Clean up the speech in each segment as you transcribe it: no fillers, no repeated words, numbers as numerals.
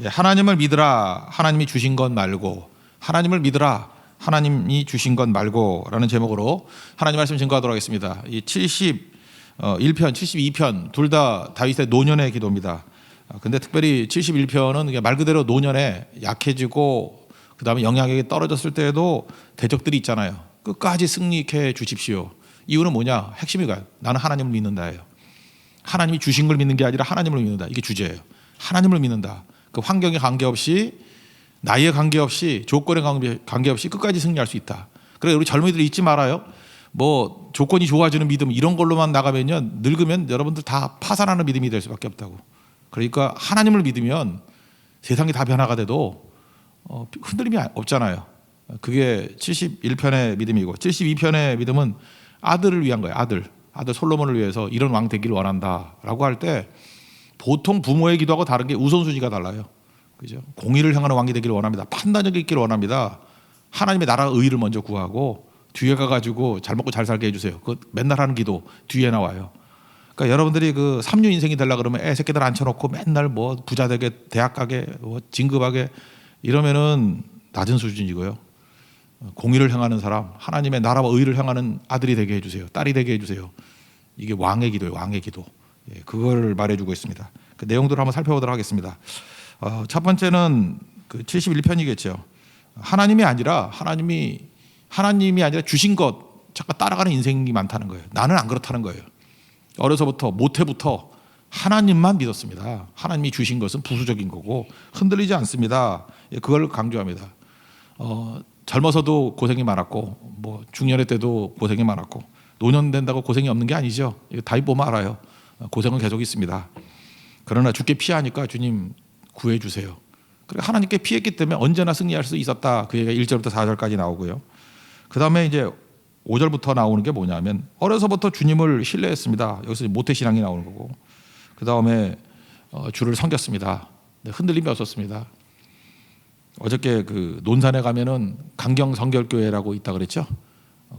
예, 하나님을 믿으라. 하나님이 주신 것 말고. 하나님을 믿으라. 하나님이 주신 것 말고라는 제목으로 하나님 말씀 증거하도록 하겠습니다. 이 71편, 72편 둘 다 다윗의 노년의 기도입니다. 근데 특별히 71편은 말 그대로 노년에 약해지고 그다음에 영향력이 떨어졌을 때에도 대적들이 있잖아요. 끝까지 승리케 주십시오. 이유는 뭐냐? 핵심이 가요. 나는 하나님을 믿는다예요. 하나님이 주신 걸 믿는 게 아니라 하나님을 믿는다. 이게 주제예요. 하나님을 믿는다. 그 환경에 관계없이, 나이에 관계없이, 조건에 관계없이 끝까지 승리할 수 있다. 그래서 우리 젊은이들 잊지 말아요. 뭐 조건이 좋아지는 믿음 이런 걸로만 나가면요, 늙으면 여러분들 다 파산하는 믿음이 될 수밖에 없다고. 그러니까 하나님을 믿으면 세상이 다 변화가 돼도 흔들림이 없잖아요. 그게 71편의 믿음이고, 72편의 믿음은 아들을 위한 거예요. 아들 솔로몬을 위해서 이런 왕 되기를 원한다라고 할 때 보통 부모의 기도하고 다른 게 우선순위가 달라요. 그죠? 공의를 향하는 왕이 되기를 원합니다. 판단력이 있기를 원합니다. 하나님의 나라와 의를 먼저 구하고 뒤에 가가지고 잘 먹고 잘 살게 해주세요. 그 맨날 하는 기도 뒤에 나와요. 그러니까 여러분들이 그 삼류 인생이 되려 그러면 애 새끼들 앉혀놓고 맨날 뭐 부자 되게, 대학 가게, 뭐 진급하게 이러면은 낮은 수준이고요. 공의를 향하는 사람, 하나님의 나라와 의를 향하는 아들이 되게 해주세요. 딸이 되게 해주세요. 이게 왕의 기도예요. 왕의 기도. 예, 그걸 말해주고 있습니다. 그 내용들을 한번 살펴보도록 하겠습니다. 첫 번째는 그 71편이겠죠. 하나님이 아니라 주신 것 잠깐 따라가는 인생이 많다는 거예요. 나는 안 그렇다는 거예요. 어려서부터 모태부터 하나님만 믿었습니다. 하나님이 주신 것은 부수적인 거고 흔들리지 않습니다. 예, 그걸 강조합니다. 젊어서도 고생이 많았고, 뭐 중년의 때도 고생이 많았고, 노년 된다고 고생이 없는 게 아니죠. 이거 다윗 보면 알아요. 고생은 계속 있습니다. 그러나 주께 피하니까 주님 구해 주세요. 그리고 하나님께 피했기 때문에 언제나 승리할 수 있었다. 그 얘기가 1절부터 4절까지 나오고요. 그 다음에 이제 5절부터 나오는 게 뭐냐면 어려서부터 주님을 신뢰했습니다. 여기서 모태신앙이 나오는 거고, 그 다음에 주를 섬겼습니다. 흔들림이 없었습니다. 어저께 그 논산에 가면은 강경 성결교회라고 있다 그랬죠.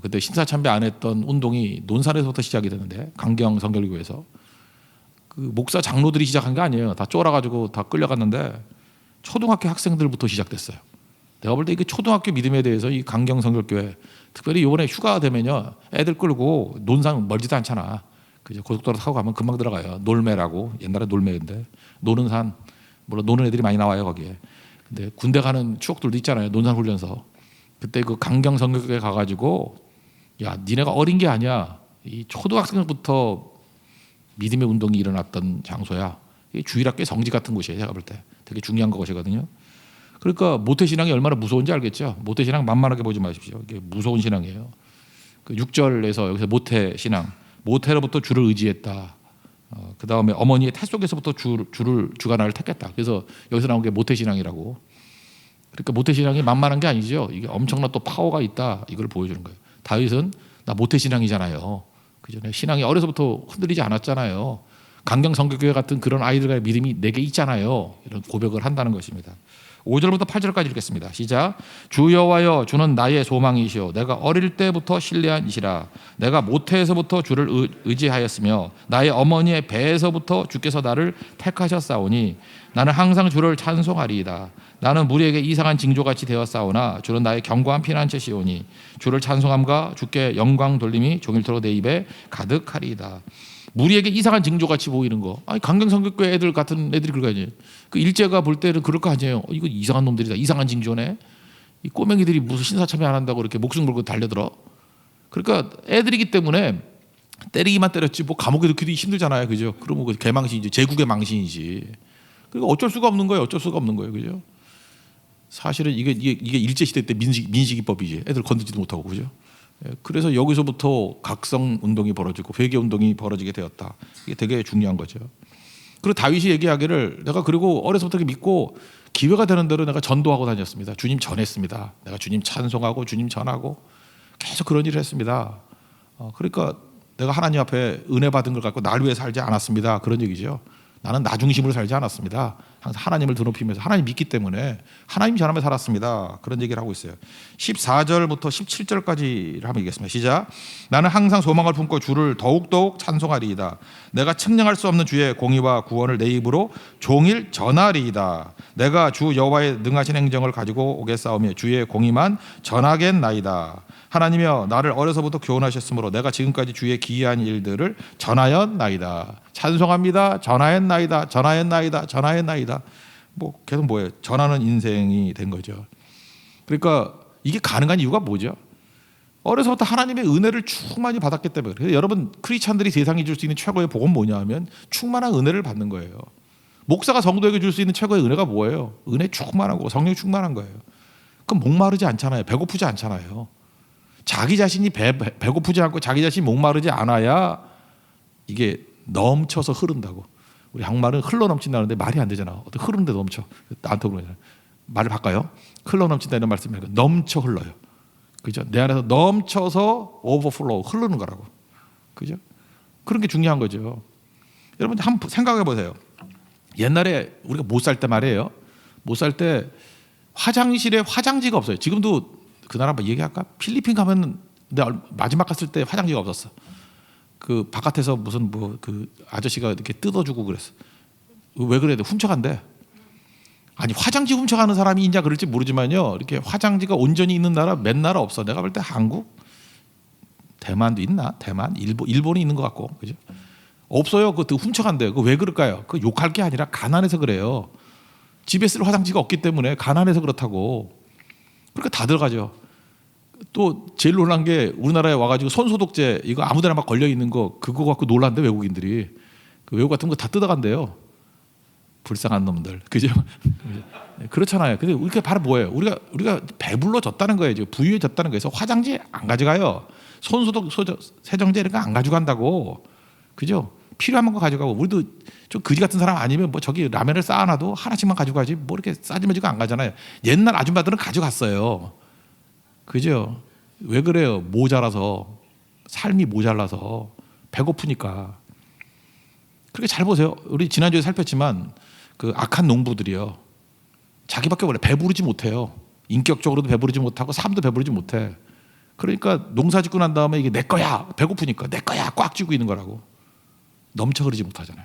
그때 신사참배 안 했던 운동이 논산에서부터 시작이 되는데, 강경 성결교회에서 그 목사 장로들이 시작한 게 아니에요. 다 쫄아가지고 다 끌려갔는데 초등학교 학생들부터 시작됐어요. 내가 볼 때 이게 초등학교 믿음에 대해서 이 강경 성결교회, 특별히 이번에 휴가 되면요, 애들 끌고 논산 멀지도 않잖아. 그죠? 고속도로 타고 가면 금방 들어가요. 놀매라고, 옛날에 놀매인데 노는 산, 물론 노는 애들이 많이 나와요 거기에. 근데 군대 가는 추억들도 있잖아요. 논산 훈련소. 그때 그 강경 성결교회 가가지고, 야, 니네가 어린 게 아니야. 이 초등학생부터 믿음의 운동이 일어났던 장소야. 이 주일학교 성지 같은 곳이에요. 제가 볼 때 되게 중요한 것이거든요. 그러니까 모태신앙이 얼마나 무서운지 알겠죠. 모태신앙 만만하게 보지 마십시오. 이게 무서운 신앙이에요. 그 6절에서 여기서 모태신앙, 모태로부터 주를 의지했다. 그 다음에 어머니의 태 속에서부터 주가 나를 택했다. 그래서 여기서 나온 게 모태신앙이라고. 그러니까 모태신앙이 만만한 게 아니죠. 이게 엄청난 또 파워가 있다. 이걸 보여주는 거예요. 다윗은 나 모태신앙이잖아요. 그죠? 신앙이 어려서부터 흔들리지 않았잖아요. 강경 성결교회 같은 그런 아이들과의 믿음이 내게 있잖아요. 이런 고백을 한다는 것입니다. 5절부터 8절까지 읽겠습니다. 시작. 주 여호와여, 주는 나의 소망이시오. 내가 어릴 때부터 신뢰한 이시라. 내가 모태에서부터 주를 의지하였으며 나의 어머니의 배에서부터 주께서 나를 택하셨사오니 나는 항상 주를 찬송하리이다. 나는 무리에게 이상한 징조같이 되었사오나 주는 나의 견고한 피난처시오니 주를 찬송함과 주께 영광 돌림이 종일토록 내 입에 가득하리이다. 무리에게 이상한 징조같이 보이는 거. 아니, 강경성결교회 애들 같은 애들이 그러지. 그 일제가 볼 때는 그럴 거 아니에요. 이거 이상한 놈들이다. 이상한 징조네. 이 꼬맹이들이 무슨 신사참배 안 한다고 이렇게 목숨 걸고 달려들어. 그러니까 애들이기 때문에 때리기만 때렸지 뭐 감옥에 넣기도 힘들잖아요. 그죠? 그러면 그 개망신이지. 제국의 망신이지. 그러니까 어쩔 수가 없는 거예요. 어쩔 수가 없는 거예요. 그죠? 사실은 이게 일제시대 때 민식이법이지. 애들 건들지도 못하고. 그죠? 그래서 여기서부터 각성 운동이 벌어지고 회개 운동이 벌어지게 되었다. 이게 되게 중요한 거죠. 그리고 다윗이 얘기하기를 내가 그리고 어려서부터 믿고 기회가 되는 대로 내가 전도하고 다녔습니다. 주님 전했습니다. 내가 주님 찬송하고 주님 전하고 계속 그런 일을 했습니다. 그러니까 내가 하나님 앞에 은혜 받은 걸 갖고 날 위해 살지 않았습니다. 그런 얘기죠. 나는 나 중심으로 살지 않았습니다. 항상 하나님을 드높이면서 하나님 믿기 때문에 하나님 전함에 살았습니다. 그런 얘기를 하고 있어요. 14절부터 17절까지를 한번 읽겠습니다. 시작. 나는 항상 소망을 품고 주를 더욱더욱 찬송하리이다. 내가 측량할 수 없는 주의 공의와 구원을 내 입으로 종일 전하리이다. 내가 주 여호와의 능하신 행정을 가지고 오겠사오며 주의 공의만 전하겠나이다. 하나님이여 나를 어려서부터 교훈하셨으므로 내가 지금까지 주의 기이한 일들을 전하였나이다. 찬송합니다. 전하였나이다. 전하였나이다. 전하였나이다. 뭐 계속 뭐예요? 전하는 인생이 된 거죠. 그러니까 이게 가능한 이유가 뭐죠? 어려서부터 하나님의 은혜를 충만히 받았기 때문에. 그래서 여러분 크리스찬들이 세상에 줄 수 있는 최고의 복은 뭐냐 하면 충만한 은혜를 받는 거예요. 목사가 성도에게 줄 수 있는 최고의 은혜가 뭐예요? 은혜 충만하고 성령 충만한 거예요. 그럼 목마르지 않잖아요. 배고프지 않잖아요. 자기 자신이 배고프지 않고 자기 자신이 목마르지 않아야 이게 넘쳐서 흐른다고. 우리 한말은 흘러 넘친다는데 말이 안 되잖아. 어떻게 흐르는데 넘쳐. 나한테 그러잖아요. 말을 바꿔요. 흘러 넘친다 이런 말씀이 아니고 넘쳐 흘러요. 그죠? 내 안에서 넘쳐서 오버플로우 흐르는 거라고. 그죠? 그런 게 중요한 거죠. 여러분 한번 생각해 보세요. 옛날에 우리가 못 살 때 말이에요. 못 살 때 화장실에 화장지가 없어요. 지금도 그 나라 한번 얘기할까? 필리핀 가면 내가 마지막 갔을 때 화장지가 없었어. 그 바깥에서 무슨 뭐 그 아저씨가 이렇게 뜯어주고 그랬어. 왜 그래? 훔쳐간대. 아니 화장지 훔쳐가는 사람이 있냐 그럴지 모르지만요. 이렇게 화장지가 온전히 있는 나라 몇 나라 없어. 내가 볼 때 한국, 대만도 있나? 대만, 일본이 있는 것 같고, 그죠? 없어요. 그거 훔쳐간대요. 그 왜 그럴까요? 그 욕할 게 아니라 가난해서 그래요. 집에 쓸 화장지가 없기 때문에 가난해서 그렇다고. 그러니까 다 들어가죠. 또 제일 놀란 게 우리나라에 와가지고 손소독제 이거 아무데나 막 걸려 있는 거 그거 갖고 놀란대 외국인들이. 그 외국 같은 거 다 뜯어간대요. 불쌍한 놈들, 그죠? 그렇잖아요. 근데 우리가 바로 뭐예요? 우리가 배불러졌다는 거예요. 지금 부유해졌다는 거예요. 그래서 화장지 안 가져가요. 손소독, 세정제 이런 거 안 가져간다고, 그죠? 필요한 거 가져가고. 우리도 좀 그지 같은 사람 아니면 뭐 저기 라면을 쌓아놔도 하나씩만 가져가지 뭐 이렇게 싸지마지고 안 가잖아요. 옛날 아줌마들은 가져갔어요. 그죠? 왜 그래요? 모자라서, 삶이 모자라서, 배고프니까. 그렇게 잘 보세요. 우리 지난주에 살폈지만 그 악한 농부들이요. 자기밖에 원래 배부르지 못해요. 인격적으로도 배부르지 못하고 삶도 배부르지 못해. 그러니까 농사 짓고 난 다음에 이게 내 거야. 배고프니까 내 거야. 꽉 쥐고 있는 거라고. 넘쳐 흐르지 못하잖아요.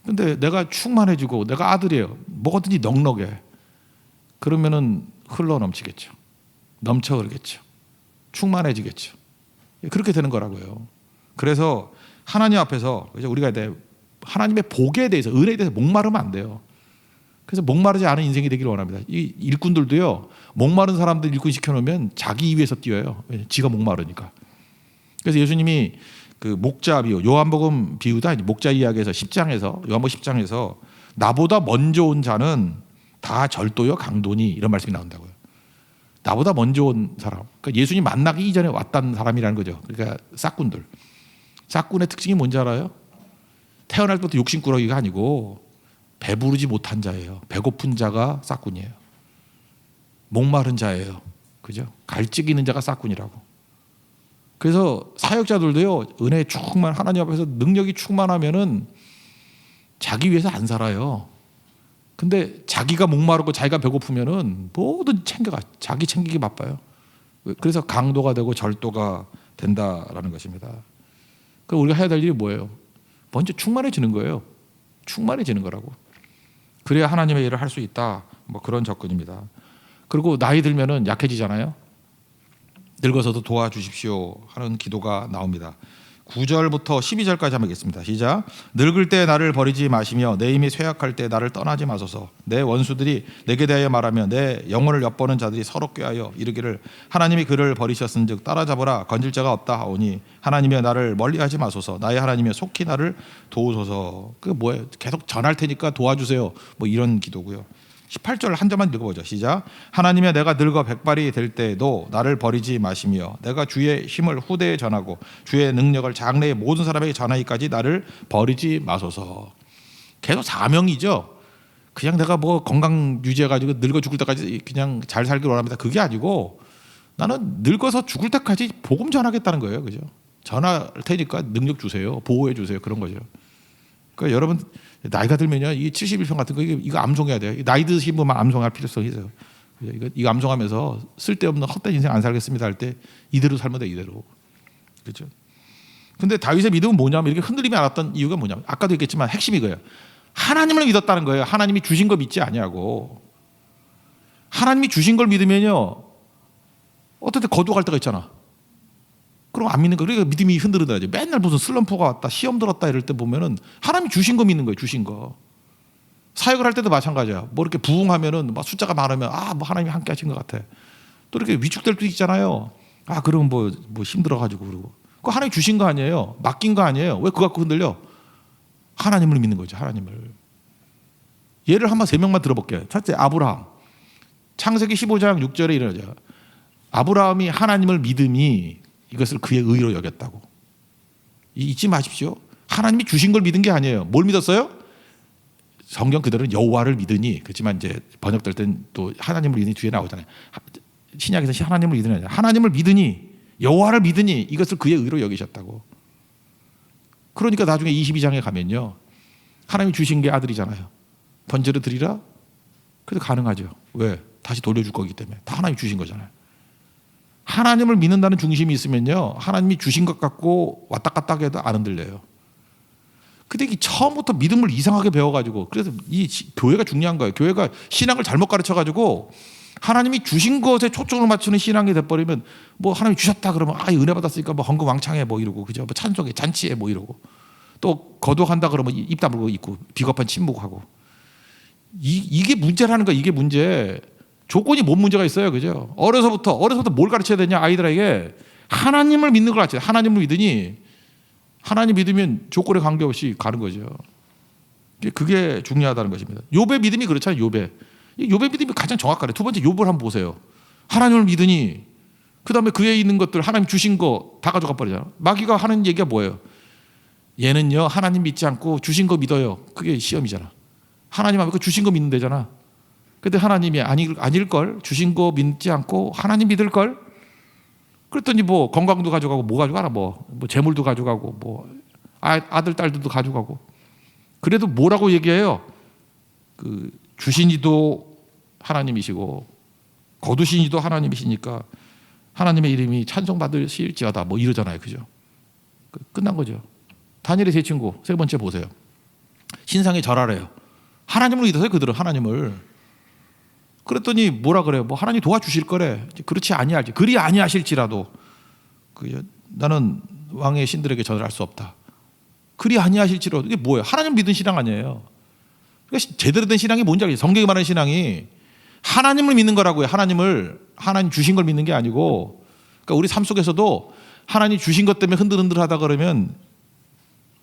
근데 내가 충만해지고 내가 아들이에요. 뭐든지 넉넉해. 그러면은 흘러 넘치겠죠. 넘쳐 흐르겠죠. 충만해지겠죠. 그렇게 되는 거라고요. 그래서 하나님 앞에서 우리가 하나님의 복에 대해서, 은혜에 대해서 목마르면 안 돼요. 그래서 목마르지 않은 인생이 되기를 원합니다. 이 일꾼들도요, 목마른 사람들 일꾼 시켜놓으면 자기 위에서 뛰어요. 지가 목마르니까. 그래서 예수님이 그 목자 비유, 요한복음 비유다, 목자 이야기에서 10장에서, 요한복음 10장에서 나보다 먼저 온 자는 다 절도요 강도니, 이런 말씀이 나온다고요. 나보다 먼저 온 사람, 그러니까 예수님 만나기 이전에 왔다는 사람이라는 거죠. 그러니까 싹꾼들. 싹꾼의 특징이 뭔지 알아요? 태어날 때부터 욕심꾸러기가 아니고 배부르지 못한 자예요. 배고픈 자가 싹꾼이에요. 목마른 자예요. 그죠? 갈증 있는 자가 싹꾼이라고. 그래서 사역자들도요, 은혜에 충만, 하나님 앞에서 능력이 충만하면은 자기 위해서 안 살아요. 근데 자기가 목마르고 자기가 배고프면은 뭐든 챙겨가. 자기 챙기기 바빠요. 그래서 강도가 되고 절도가 된다라는 것입니다. 그러니까 우리가 해야 될 일이 뭐예요? 먼저 충만해지는 거예요. 충만해지는 거라고. 그래야 하나님의 일을 할 수 있다. 뭐 그런 접근입니다. 그리고 나이 들면은 약해지잖아요. 늙어서도 도와주십시오 하는 기도가 나옵니다. 9절부터 12절까지 한번 읽겠습니다. 시작. 늙을 때 나를 버리지 마시며 내 힘이 쇠약할 때 나를 떠나지 마소서. 내 원수들이 내게 대하여 말하며 내 영혼을 엿보는 자들이 서로 꾀하여 이르기를 하나님이 그를 버리셨은즉 따라잡으라 건질 자가 없다 하오니 하나님이여 나를 멀리하지 마소서. 나의 하나님이여 속히 나를 도우소서. 그 뭐예요? 계속 전할 테니까 도와주세요. 뭐 이런 기도고요. 18절 한 절만 읽어보죠. 시작. 하나님이여 내가 늙어 백발이 될 때에도 나를 버리지 마시며 내가 주의 힘을 후대에 전하고 주의 능력을 장래의 모든 사람에게 전하기까지 나를 버리지 마소서. 계속 사명이죠. 그냥 내가 뭐 건강 유지해가지고 늙어 죽을 때까지 그냥 잘 살기를 원합니다. 그게 아니고 나는 늙어서 죽을 때까지 복음 전하겠다는 거예요. 그죠? 전할 테니까 능력 주세요. 보호해 주세요. 그런 거죠. 그러니까 여러분 나이가 들면요, 이 71평 같은 거 이거 암송해야 돼요. 나이 드신 분만 암송할 필요성이 있어요. 이거 암송하면서 쓸데없는 헛된 인생 안 살겠습니다 할 때 이대로 살면 돼, 이대로. 그렇죠? 근데 다윗의 믿음은 뭐냐면, 이렇게 흔들림이 않았던 이유가 뭐냐면, 아까도 얘기했지만 핵심이 이거예요. 하나님을 믿었다는 거예요. 하나님이 주신 거 믿지 아니하고. 하나님이 주신 걸 믿으면요, 어떨 때 거두갈 때가 있잖아. 그럼 안 믿는 거. 그러니까 믿음이 흔들리더라고요. 맨날 무슨 슬럼프가 왔다, 시험 들었다 이럴 때 보면은 하나님이 주신 거 믿는 거예요. 주신 거. 사역을 할 때도 마찬가지야. 뭐 이렇게 부흥하면은 막 숫자가 많으면 뭐 하나님이 함께 하신 것 같아. 또 이렇게 위축될 때도 있잖아요. 그러면 뭐 힘들어가지고 그러고. 그거 하나님이 주신 거 아니에요. 맡긴 거 아니에요. 왜 그거 갖고 흔들려? 하나님을 믿는 거죠. 하나님을. 예를 한번 3명만 들어볼게요. 첫째, 아브라함. 창세기 15장 6절에 이러죠. 아브라함이 하나님을 믿음이 이것을 그의 의로 여겼다고. 잊지 마십시오. 하나님이 주신 걸 믿은 게 아니에요. 뭘 믿었어요? 성경 그대로는 여호와를 믿으니. 그렇지만 이제 번역될 땐 또 하나님을 믿으니 뒤에 나오잖아요. 신약에서 하나님을 믿으니 아니라 하나님을 믿으니, 여호와를 믿으니 이것을 그의 의로 여기셨다고. 그러니까 나중에 22장에 가면요, 하나님이 주신 게 아들이잖아요. 번제를 드리라? 그래도 가능하죠. 왜? 다시 돌려줄 거기 때문에. 다 하나님이 주신 거잖아요. 하나님을 믿는다는 중심이 있으면요, 하나님이 주신 것 갖고 왔다 갔다 해도 안 흔들려요. 근데 이게 처음부터 믿음을 이상하게 배워가지고, 그래서 이 교회가 중요한 거예요. 교회가 신앙을 잘못 가르쳐가지고 하나님이 주신 것에 초점을 맞추는 신앙이 돼버리면, 뭐 하나님이 주셨다 그러면 은혜 받았으니까 뭐 헌금 왕창해 뭐 이러고, 그죠? 뭐 찬송해, 잔치해 뭐 이러고, 또 거두한다 그러면 입 다물고 있고 비겁한 침묵하고. 이게 문제라는 거야. 이게 문제. 조건이 뭔 문제가 있어요, 그죠? 어려서부터 뭘 가르쳐야 되냐? 아이들에게 하나님을 믿는 걸 가르쳐야 돼. 하나님을 믿으니, 하나님 믿으면 조건에 관계없이 가는 거죠. 그게 중요하다는 것입니다. 욥의 믿음이 그렇잖아요. 욥의 믿음이 가장 정확하네. 두 번째, 욥을 한번 보세요. 하나님을 믿으니, 그 다음에 그에 있는 것들, 하나님 주신 거 다 가져가 버리잖아. 마귀가 하는 얘기가 뭐예요? 얘는요, 하나님 믿지 않고 주신 거 믿어요. 그게 시험이잖아. 하나님 하면 그 주신 거 믿는 데잖아. 근데 하나님이 아닐걸? 주신 거 믿지 않고 하나님 믿을걸? 그랬더니 뭐 건강도 가져가고 뭐 가져가나, 뭐 재물도 가져가고 뭐 아들 딸들도 가져가고. 그래도 뭐라고 얘기해요? 그 주신 이도 하나님이시고 거두신 이도 하나님이시니까 하나님의 이름이 찬송받으실지어다 뭐 이러잖아요. 그죠? 끝난 거죠. 다니엘의 세 친구 세 번째 보세요. 신상에 절하래요. 하나님을 믿어서요. 그들은 하나님을. 그랬더니 뭐라 그래요? 뭐 하나님 도와주실 거래. 그렇지 아니할지, 그리 아니하실지라도 나는 왕의 신들에게 절할 수 없다. 그리 아니하실지라도. 이게 뭐예요? 하나님 믿은 신앙 아니에요. 그러니까 제대로 된 신앙이 뭔지 알겠어요. 성경이 말하는 신앙이 하나님을 믿는 거라고요. 하나님 주신 걸 믿는 게 아니고. 그러니까 우리 삶 속에서도 하나님 주신 것 때문에 흔들흔들하다 그러면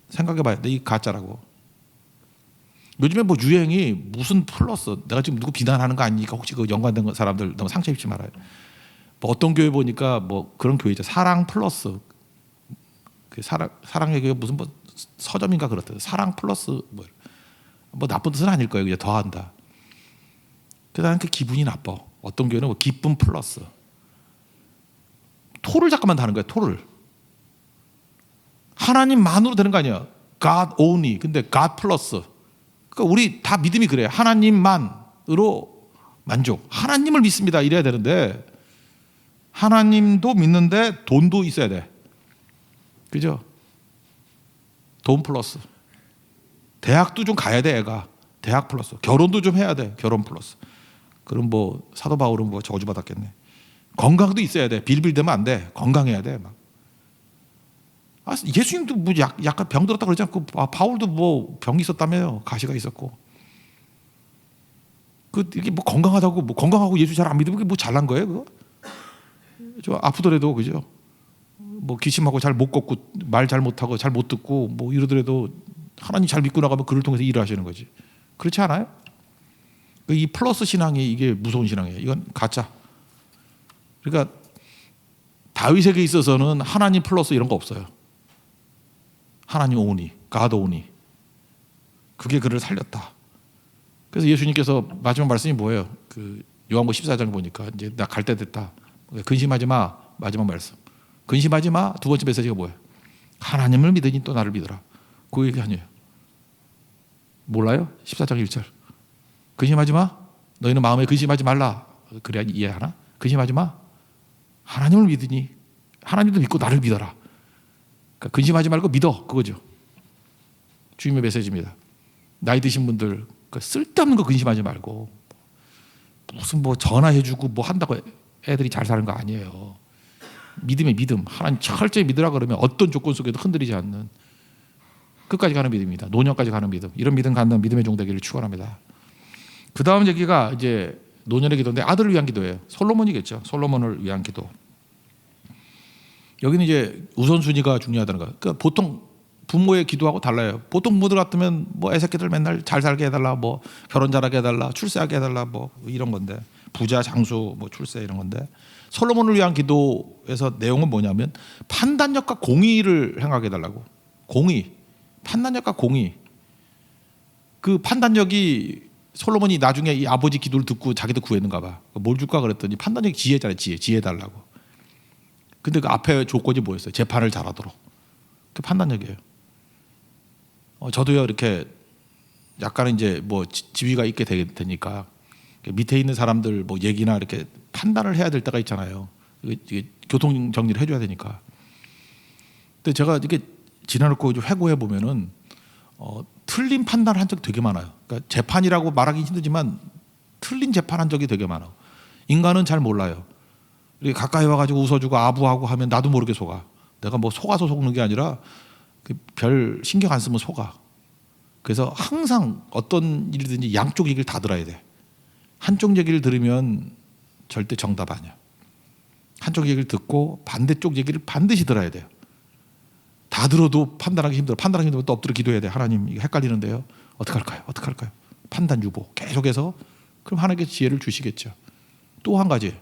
생각해봐야 돼. 이 가짜라고. 요즘에 뭐 유행이 무슨 플러스, 내가 지금 누구 비난하는 거 아니니까 혹시 그 연관된 사람들 너무 상처 입지 말아요. 뭐 어떤 교회 보니까 뭐 그런 교회죠. 사랑 플러스. 그 사랑의 교회 무슨 뭐 서점인가 그렇대요. 사랑 플러스 뭐 나쁜 뜻은 아닐 거예요. 그냥 더한다. 그래서 나는 그 기분이 나빠. 어떤 교회는 뭐 기쁨 플러스. 토를 잠깐만 다는 거야. 토를. 하나님만으로 되는 거 아니야. God only. 근데 God 플러스. 그러니까 우리 다 믿음이 그래요. 하나님만으로 만족. 하나님을 믿습니다. 이래야 되는데 하나님도 믿는데 돈도 있어야 돼. 그죠? 돈 플러스. 대학도 좀 가야 돼, 애가. 대학 플러스. 결혼도 좀 해야 돼. 결혼 플러스. 그럼 뭐 사도 바울은 뭐 저주받았겠네. 건강도 있어야 돼. 빌빌대면 안 돼. 건강해야 돼. 막. 예수님도 뭐 약간 병 들었다 그러지 않고, 바울도 뭐 병이 있었다며요. 가시가 있었고. 이게 뭐 건강하다고, 뭐 건강하고 예수 잘 안 믿으면 그게 뭐 잘난 거예요, 그거? 저 아프더라도, 그죠? 뭐 기침하고 잘 못 걷고 말 잘 못하고 잘 못 듣고 뭐 이러더라도 하나님 잘 믿고 나가면 그를 통해서 일을 하시는 거지. 그렇지 않아요? 이 플러스 신앙이 이게 무서운 신앙이에요. 이건 가짜. 그러니까 다윗에게 있어서는 하나님 플러스 이런 거 없어요. 하나님 오니, God 오니. 그게 그를 살렸다. 그래서 예수님께서 마지막 말씀이 뭐예요? 그 요한복음 14장 보니까 이제 나 갈 때 됐다. 근심하지 마. 마지막 말씀. 근심하지 마. 두 번째 메시지가 뭐예요? 하나님을 믿으니 또 나를 믿어라. 그 얘기 아니에요. 몰라요? 14장 1절. 근심하지 마. 너희는 마음에 근심하지 말라. 그래야 이해하나? 근심하지 마. 하나님을 믿으니 하나님도 믿고 나를 믿어라. 그러니까 근심하지 말고 믿어. 그거죠. 주님의 메시지입니다. 나이 드신 분들 쓸데없는 거 근심하지 말고 무슨 뭐 전화해주고 뭐 한다고 애들이 잘 사는 거 아니에요. 믿음의 믿음. 하나님 철저히 믿으라 그러면 어떤 조건 속에도 흔들리지 않는 끝까지 가는 믿음입니다. 노년까지 가는 믿음. 이런 믿음 갖는 믿음의 종 되기를 축원합니다. 그 다음 얘기가 이제 노년의 기도인데 아들을 위한 기도예요. 솔로몬이겠죠. 솔로몬을 위한 기도. 여기는 이제 우선순위가 중요하다는 거예요. 그러니까 보통 부모의 기도하고 달라요. 보통 부모들 같으면 뭐 애새끼들 맨날 잘 살게 해달라, 뭐 결혼 잘하게 해달라, 출세하게 해달라, 뭐 이런 건데 부자, 장수, 뭐 출세 이런 건데 솔로몬을 위한 기도에서 내용은 뭐냐면 판단력과 공의를 행하게 해달라고. 공의, 판단력과 공의. 그 판단력이 솔로몬이 나중에 이 아버지 기도를 듣고 자기도 구했는가 봐. 뭘 줄까 그랬더니 판단력이 지혜잖아요. 지혜 달라고. 근데 그 앞에 조건이 뭐였어요? 재판을 잘하도록. 그 판단력이에요. 저도요 이렇게 약간 이제 뭐 지위가 있게 되니까 밑에 있는 사람들 뭐 얘기나 이렇게 판단을 해야 될 때가 있잖아요. 이게 교통 정리를 해줘야 되니까. 근데 제가 이렇게 지나놓고 회고해 보면은 틀린 판단을 한 적이 되게 많아요. 그러니까 재판이라고 말하기 힘들지만 틀린 재판한 적이 되게 많아요. 인간은 잘 몰라요. 이렇게 가까이 와가지고 웃어주고 아부하고 하면 나도 모르게 속아. 내가 뭐 속아서 속는 게 아니라 별 신경 안 쓰면 속아. 그래서 항상 어떤 일이든지 양쪽 얘기를 다 들어야 돼. 한쪽 얘기를 들으면 절대 정답 아니야. 한쪽 얘기를 듣고 반대쪽 얘기를 반드시 들어야 돼요. 다 들어도 판단하기 힘들어. 판단하기 힘들면 또 엎드려 기도해야 돼. 하나님 이거 헷갈리는데요. 어떻게 할까요? 어떻게 할까요? 판단 유보 계속해서 그럼 하나님께서 지혜를 주시겠죠. 또 한 가지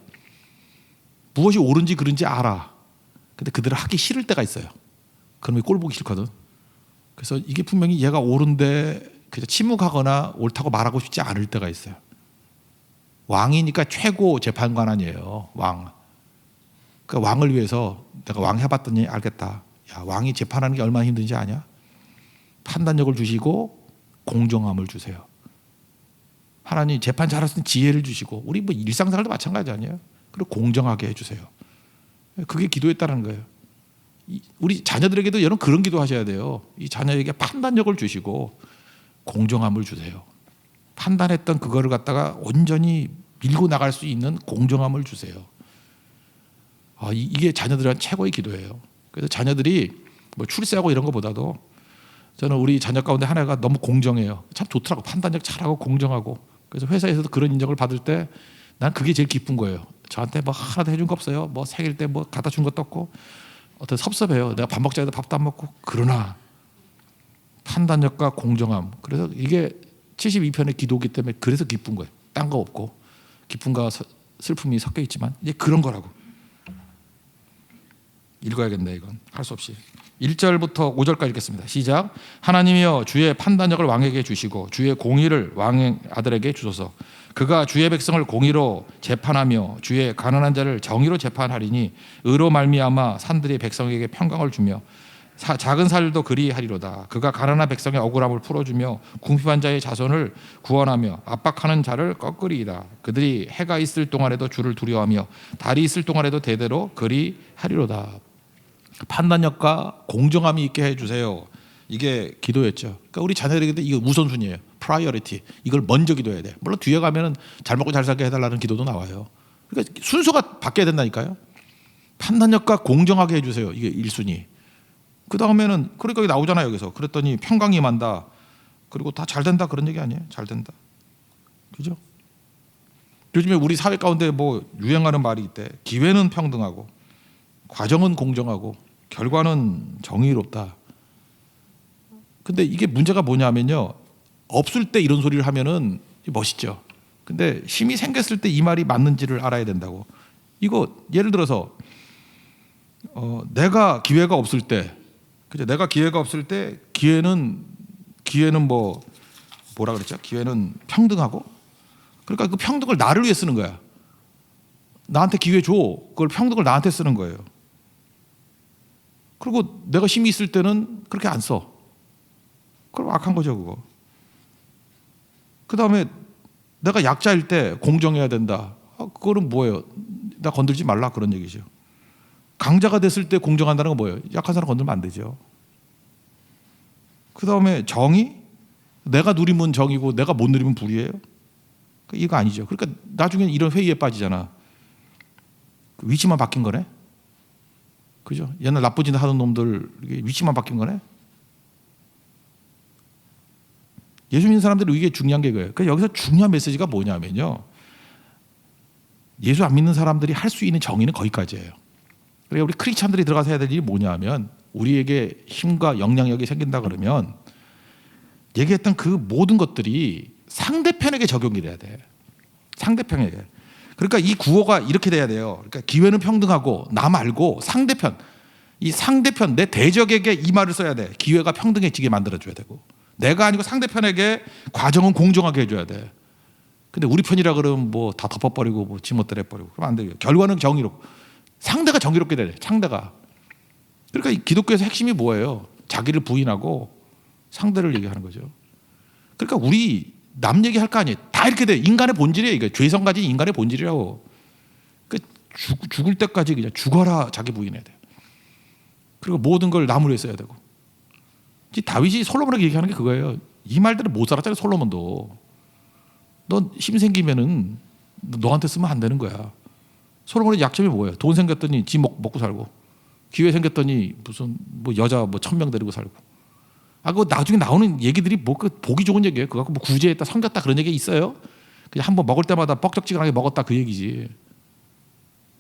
무엇이 옳은지 그른지 알아. 근데 그들을 하기 싫을 때가 있어요. 그러면 꼴 보기 싫거든. 그래서 이게 분명히 얘가 옳은데 그냥 침묵하거나 옳다고 말하고 싶지 않을 때가 있어요. 왕이니까 최고 재판관 아니에요. 왕. 그 왕을 위해서 내가 왕 해봤더니 알겠다. 야, 왕이 재판하는 게 얼마나 힘든지 아냐? 판단력을 주시고 공정함을 주세요. 하나님 재판 잘할 수 있는 지혜를 주시고 우리 뭐 일상생활도 마찬가지 아니에요? 그리고 공정하게 해주세요. 그게 기도했다는 거예요. 우리 자녀들에게도 여러분 그런 기도하셔야 돼요. 이 자녀에게 판단력을 주시고 공정함을 주세요. 판단했던 그거를 갖다가 온전히 밀고 나갈 수 있는 공정함을 주세요. 이게 자녀들한테 최고의 기도예요. 그래서 자녀들이 뭐 출세하고 이런 것보다도 저는 우리 자녀 가운데 하나가 너무 공정해요. 참 좋더라고. 판단력 잘하고 공정하고. 그래서 회사에서도 그런 인정을 받을 때 난 그게 제일 기쁜 거예요. 저한테 뭐 하나도 해준 거 없어요. 뭐 생일 때 뭐 갖다 준 것도 없고 어떤 섭섭해요. 내가 밥 먹자 해도 밥도 안 먹고. 그러나 판단력과 공정함. 그래서 이게 72편의 기도기 때문에 그래서 기쁜 거예요. 딴 거 없고 기쁨과 슬픔이 섞여 있지만 이제 그런 거라고. 읽어야겠네. 이건 할 수 없이 1절부터 5절까지 읽겠습니다. 시작. 하나님이여 주의 판단력을 왕에게 주시고 주의 공의를 왕의 아들에게 주소서. 그가 주의 백성을 공의로 재판하며 주의 가난한 자를 정의로 재판하리니 의로 말미암아 산들이 백성에게 평강을 주며 작은 살도 그리하리로다. 그가 가난한 백성의 억울함을 풀어주며 궁핍한 자의 자손을 구원하며 압박하는 자를 꺾으리이다. 그들이 해가 있을 동안에도 주를 두려워하며 달이 있을 동안에도 대대로 그리하리로다. 판단력과 공정함이 있게 해주세요. 이게 기도였죠. 그러니까 우리 자녀들에게도 이거 우선순위예요. 프라이어리티. 이걸 먼저 기도해야 돼. 물론 뒤에 가면은 잘 먹고 잘 살게 해달라는 기도도 나와요. 그러니까 순서가 바뀌어야 된다니까요. 판단력과 공정하게 해주세요. 이게 1순위. 그 다음에는 그러니까 여기 나오잖아요. 여기서 그랬더니 평강이 임한다. 그리고 다 잘 된다 그런 얘기 아니에요? 잘 된다. 그죠? 요즘에 우리 사회 가운데 뭐 유행하는 말이 있대. 기회는 평등하고 과정은 공정하고 결과는 정의롭다. 근데 이게 문제가 뭐냐면요. 없을 때 이런 소리를 하면은 멋있죠. 근데 힘이 생겼을 때 이 말이 맞는지를 알아야 된다고. 이거 예를 들어서 내가 기회가 없을 때, 그죠? 내가 기회가 없을 때 기회는 뭐라 그랬죠? 기회는 평등하고. 그러니까 그 평등을 나를 위해 쓰는 거야. 나한테 기회 줘. 그걸 평등을 나한테 쓰는 거예요. 그리고 내가 힘이 있을 때는 그렇게 안 써. 그럼 악한 거죠, 그거. 그다음에 내가 약자일 때 공정해야 된다. 그거는 뭐예요? 나 건들지 말라 그런 얘기죠. 강자가 됐을 때 공정한다는 건 뭐예요? 약한 사람 건들면 안 되죠. 그다음에 정의? 내가 누리면 정이고 내가 못 누리면 불이에요? 이거 아니죠. 그러니까 나중에 이런 회의에 빠지잖아. 위치만 바뀐 거네. 그죠? 옛날 나쁜 짓 하던 놈들 위치만 바뀐 거네. 예수 믿는 사람들이 이게 중요한 게 그거예요. 그러니까 여기서 중요한 메시지가 뭐냐면요. 예수 안 믿는 사람들이 할 수 있는 정의는 거기까지예요. 그러니까 우리 크리스찬들이 들어가서 해야 될 일이 뭐냐면 우리에게 힘과 영향력이 생긴다 그러면 얘기했던 그 모든 것들이 상대편에게 적용이 돼야 돼. 상대편에게. 그러니까 이 구호가 이렇게 돼야 돼요. 그러니까 기회는 평등하고 나 말고 상대편. 이 상대편 내 대적에게 이 말을 써야 돼. 기회가 평등해지게 만들어줘야 되고 내가 아니고 상대편에게 과정은 공정하게 해줘야 돼. 근데 우리 편이라 그러면 뭐 다 덮어버리고 뭐 지멋대로 해버리고 그러면 안 돼요. 결과는 정의롭고 상대가 정의롭게 돼야 돼. 상대가. 그러니까 이 기독교에서 핵심이 뭐예요? 자기를 부인하고 상대를 얘기하는 거죠. 그러니까 우리 남 얘기할 거 아니에요. 다 이렇게 돼. 인간의 본질이에요. 이게 죄성 가진 인간의 본질이라고. 그러니까 죽을 때까지 그냥 죽어라 자기 부인해야 돼요. 그리고 모든 걸 남을 위해 써야 되고. 다윗이 솔로몬에게 얘기하는 게 그거예요. 이 말들은 못 살았잖아요. 솔로몬도. 넌 힘 생기면은 너한테 쓰면 안 되는 거야. 솔로몬의 약점이 뭐예요? 돈 생겼더니 지 먹고 살고, 기회 생겼더니 무슨 뭐 여자 뭐 1000명 데리고 살고. 그 나중에 나오는 얘기들이 뭐 그 보기 좋은 얘기예요. 그거 갖고 뭐 구제했다, 섬겼다 그런 얘기 있어요? 그냥 한번 먹을 때마다 뻑적지근하게 먹었다 그 얘기지.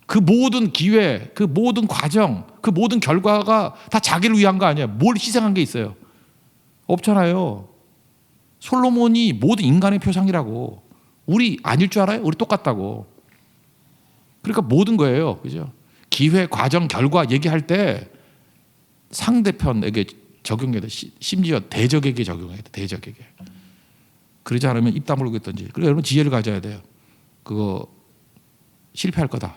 그 모든 기회, 그 모든 과정, 그 모든 결과가 다 자기를 위한 거 아니에요. 뭘 희생한 게 있어요? 없잖아요. 솔로몬이 모든 인간의 표상이라고. 우리 아닐 줄 알아요? 우리 똑같다고. 그러니까 모든 거예요. 그죠? 기회, 과정, 결과 얘기할 때 상대편에게 적용해야 돼. 심지어 대적에게 적용해야 돼. 대적에게. 그러지 않으면 입 다물고 있던지. 그러니까 여러분 지혜를 가져야 돼요. 그거 실패할 거다.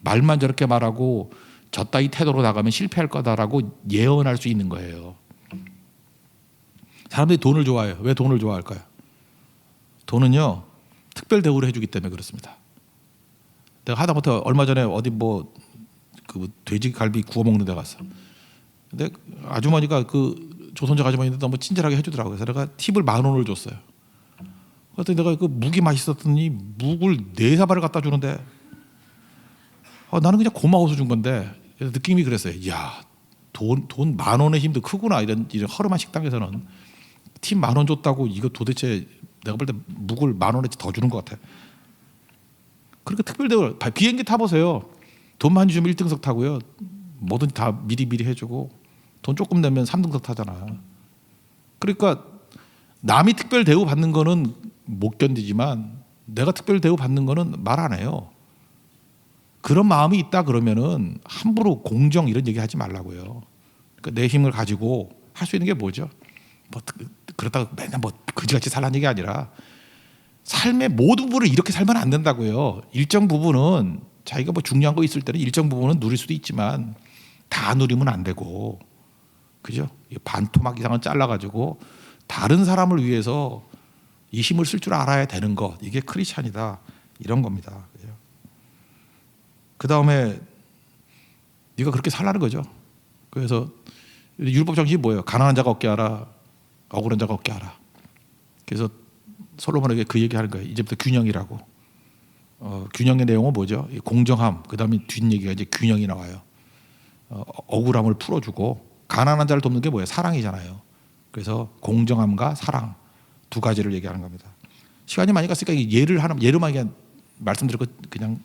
말만 저렇게 말하고 저 따위 태도로 나가면 실패할 거다라고 예언할 수 있는 거예요. 사람들이 돈을 좋아해요. 왜 돈을 좋아할까요? 돈은요 특별 대우를 해주기 때문에 그렇습니다. 내가 하다못해 얼마 전에 어디 뭐 그 돼지갈비 구워 먹는 데 갔어. 근데 아주머니가 그 조선족 아주머니인데 너무 친절하게 해주더라고요. 그래서 내가 팁을 10,000원을 줬어요. 그랬더니 내가 그 묵이 맛있었더니 묵을 4사발을 갖다 주는데 나는 그냥 고마워서 준 건데 느낌이 그랬어요. 이야 돈 10,000원의 힘도 크구나. 이런 허름한 식당에서는 팁 10,000원 줬다고 이거 도대체 내가 볼 때 묵을 10,000원어치 더 주는 것 같아. 그러니까 특별 대우 비행기 타보세요. 돈 많이 주면 1등석 타고요. 뭐든지 다 미리 해주고 돈 조금 내면 3등석 타잖아. 그러니까 남이 특별 대우 받는 거는 못 견디지만 내가 특별 대우 받는 거는 말 안 해요. 그런 마음이 있다 그러면은 함부로 공정 이런 얘기 하지 말라고요. 그러니까 내 힘을 가지고 할 수 있는 게 뭐죠? 뭐 그렇다고 맨날 뭐 그지같이 살라는 얘기 아니라 삶의 모든 부분을 이렇게 살면 안 된다고요. 일정 부분은 자기가 뭐 중요한 거 있을 때는 일정 부분은 누릴 수도 있지만 다 누리면 안 되고, 그죠? 반토막 이상은 잘라가지고 다른 사람을 위해서 이 힘을 쓸 줄 알아야 되는 것, 이게 크리스찬이다 이런 겁니다. 그 다음에 네가 그렇게 살라는 거죠. 그래서 율법 정신이 뭐예요? 가난한 자가 얻게 하라, 억울한 자가 얻게 하라. 그래서 솔로몬에게 그 얘기하는 거예요. 이제부터 균형이라고. 균형의 내용은 뭐죠? 공정함. 그 다음에 뒷얘기가 이제 균형이 나와요. 억울함을 풀어주고 가난한 자를 돕는 게 뭐예요? 사랑이잖아요. 그래서 공정함과 사랑 두 가지를 얘기하는 겁니다. 시간이 많이 갔으니까 예로만 그냥 말씀드리고 그냥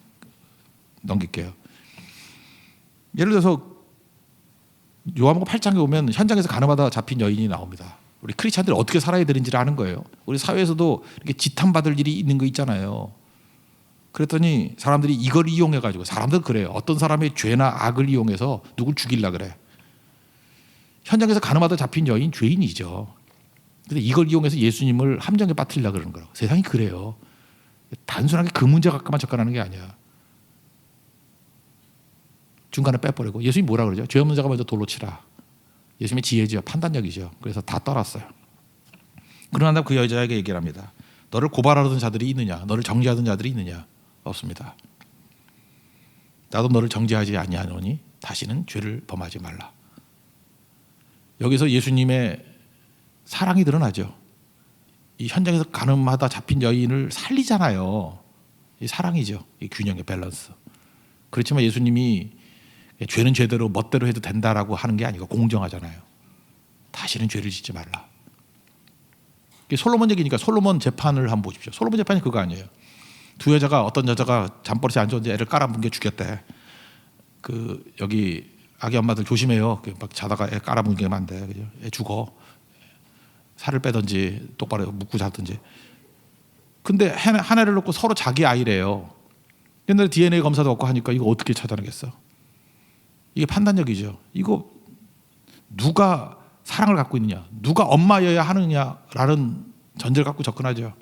넘길게요. 예를 들어서 요한복음 8장에 오면 현장에서 가늠하다 잡힌 여인이 나옵니다. 우리 크리스찬들이 어떻게 살아야 되는지를 아는 거예요. 우리 사회에서도 이렇게 지탄받을 일이 있는 거 있잖아요. 그랬더니 사람들이 이걸 이용해가지고, 사람들은 그래요. 어떤 사람의 죄나 악을 이용해서 누굴 죽이려 그래. 현장에서 가늠하다 잡힌 여인 죄인이죠. 근데 이걸 이용해서 예수님을 함정에 빠뜨리려 그러는 거라고. 세상이 그래요. 단순하게 그 문제 갖고만 접근하는 게 아니야. 중간에 빼버리고 예수님이 뭐라 그러죠? 죄 없는 자가 먼저 돌로 치라. 예수님의 지혜죠. 판단력이죠. 그래서 다 떨었어요. 그러나 그 여자에게 얘기를 합니다. 너를 고발하던 자들이 있느냐? 너를 정죄하던 자들이 있느냐? 없습니다. 나도 너를 정죄하지 아니하노니 다시는 죄를 범하지 말라. 여기서 예수님의 사랑이 드러나죠. 이 현장에서 가늠하다 잡힌 여인을 살리잖아요. 이 사랑이죠. 이 균형의 밸런스. 그렇지만 예수님이 죄는 죄대로 멋대로 해도 된다라고 하는 게 아니고 공정하잖아요. 다시는 죄를 짓지 말라. 솔로몬 얘기니까 솔로몬 재판을 한번 보십시오. 솔로몬 재판이 그거 아니에요. 두 여자가 어떤 여자가 잠버릇이 안 좋은데 애를 깔아뭉개 죽였대. 여기 아기 엄마들 조심해요. 막 자다가 애 깔아뭉개면 안 돼. 그죠? 애 죽어. 살을 빼든지 똑바로 묶고 자든지. 근데 한 애를 놓고 서로 자기 아이래요. 옛날에 DNA 검사도 없고 하니까 이거 어떻게 찾아내겠어? 이게 판단력이죠. 이거 누가 사랑을 갖고 있느냐, 누가 엄마여야 하느냐라는 전제를 갖고 접근하죠.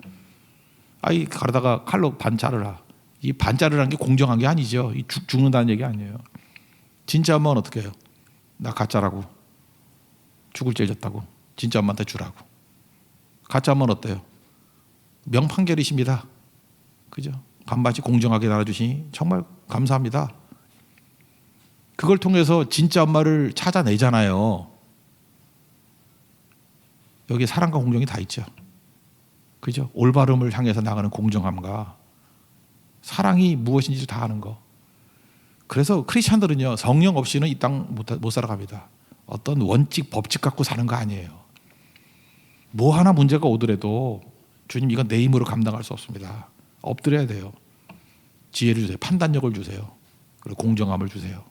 아이 가르다가 칼로 반 자르라. 이 반 자르라는 게 공정한 게 아니죠. 이 죽는다는 얘기 아니에요. 진짜 엄마는 어떻게 해요? 나 가짜라고. 죽을 죄 졌다고. 진짜 엄마한테 주라고. 가짜 엄마는 어때요? 명판결이십니다. 그죠? 반반씩 공정하게 나눠주시니 정말 감사합니다. 그걸 통해서 진짜 엄마를 찾아내잖아요. 여기 사랑과 공정이 다 있죠. 그죠? 올바름을 향해서 나가는 공정함과 사랑이 무엇인지 다 아는 거. 그래서 크리스찬들은요, 성령 없이는 이 땅 못 살아갑니다. 어떤 원칙, 법칙 갖고 사는 거 아니에요. 뭐 하나 문제가 오더라도 주님 이건 내 힘으로 감당할 수 없습니다. 엎드려야 돼요. 지혜를 주세요. 판단력을 주세요. 그리고 공정함을 주세요.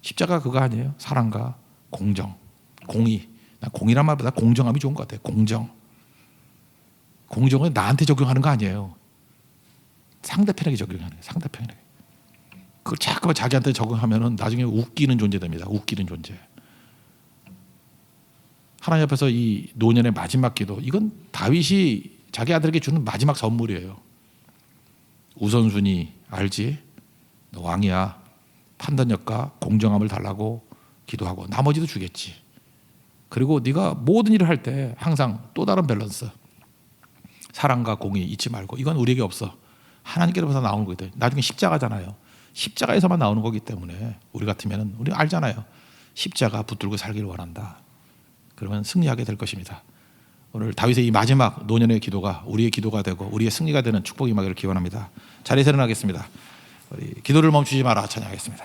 십자가 그거 아니에요? 사랑과 공정, 공의. 난 공의란 말보다 공정함이 좋은 것 같아요. 공정. 공정은 나한테 적용하는 거 아니에요. 상대편에게 적용하는 거예요. 상대편에게. 그걸 자꾸 자기한테 적용하면 나중에 웃기는 존재 됩니다. 웃기는 존재. 하나님 앞에서 이 노년의 마지막 기도, 이건 다윗이 자기 아들에게 주는 마지막 선물이에요. 우선순위 알지? 너 왕이야. 판단력과 공정함을 달라고 기도하고 나머지도 주겠지. 그리고 네가 모든 일을 할 때 항상 또 다른 밸런스, 사랑과 공의 잊지 말고. 이건 우리에게 없어. 하나님께로부터 나오는 거거든요. 나중에 십자가잖아요. 십자가에서만 나오는 거기 때문에 우리 같으면 우리 알잖아요. 십자가 붙들고 살기를 원한다. 그러면 승리하게 될 것입니다. 오늘 다윗의 이 마지막 노년의 기도가 우리의 기도가 되고 우리의 승리가 되는 축복이 임하기를 기원합니다. 자리에서 일어나겠습니다. 우리 기도를 멈추지 마라 찬양하겠습니다.